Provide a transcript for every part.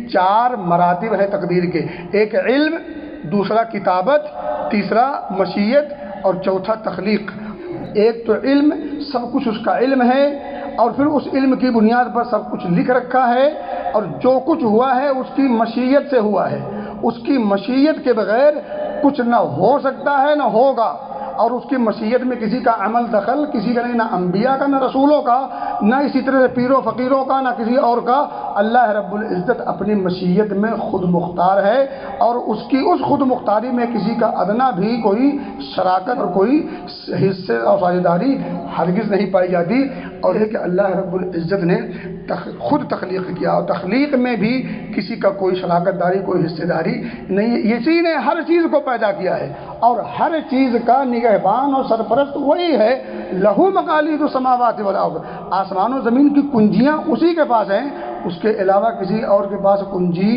4 مراتب ہے تقدیر کے، ایک علم، دوسرا کتابت، تیسرا مشیت اور چوتھا تخلیق۔ ایک تو علم، سب کچھ اس کا علم ہے، اور پھر اس علم کی بنیاد پر سب کچھ لکھ رکھا ہے، اور جو کچھ ہوا ہے اس کی مشیت سے ہوا ہے، اس کی مشیت کے بغیر کچھ نہ ہو سکتا ہے نہ ہوگا، اور اس کی مشیت میں کسی کا عمل دخل کسی کا نہیں، نہ انبیاء کا نہ رسولوں کا، نہ اسی طرح سے پیروں فقیروں کا، نہ کسی اور کا۔ اللہ رب العزت اپنی مشیت میں خود مختار ہے، اور اس کی اس خود مختاری میں کسی کا ادنا بھی کوئی شراکت اور کوئی حصے اور ساجھیداری ہرگز نہیں پائی جاتی۔ اور یہ کہ اللہ رب العزت نے خود تخلیق کیا، اور تخلیق میں بھی کسی کا کوئی شراکت داری، کوئی حصے داری نہیں ہے۔ اسی نے ہر چیز کو پیدا کیا ہے، اور ہر چیز کا نگہبان اور سرپرست وہی ہے۔ لہو مقالید السماوات والارض، آسمان و زمین کی کنجیاں اسی کے پاس ہیں، اس کے علاوہ کسی اور کے پاس کنجی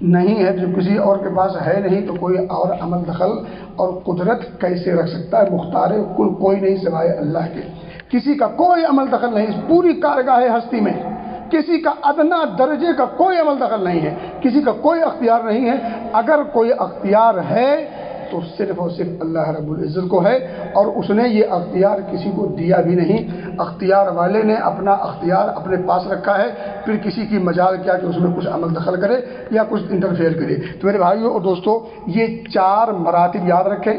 نہیں ہے۔ جب کسی اور کے پاس ہے نہیں تو کوئی اور عمل دخل اور قدرت کیسے رکھ سکتا ہے؟ مختار کل کوئی نہیں سوائے اللہ کے، کسی کا کوئی عمل دخل نہیں، اس پوری کارگاہ ہستی میں کسی کا ادنا درجے کا کوئی عمل دخل نہیں ہے، کسی کا کوئی اختیار نہیں ہے۔ اگر کوئی اختیار ہے تو صرف اور صرف اللہ رب العزت کو ہے، اور اس نے یہ اختیار کسی کو دیا بھی نہیں۔ اختیار والے نے اپنا اختیار اپنے پاس رکھا ہے، پھر کسی کی مجال کیا کہ اس میں کچھ عمل دخل کرے یا کچھ انٹرفیئر کرے۔ تو میرے بھائیوں اور دوستو، یہ 4 مراتب یاد رکھیں۔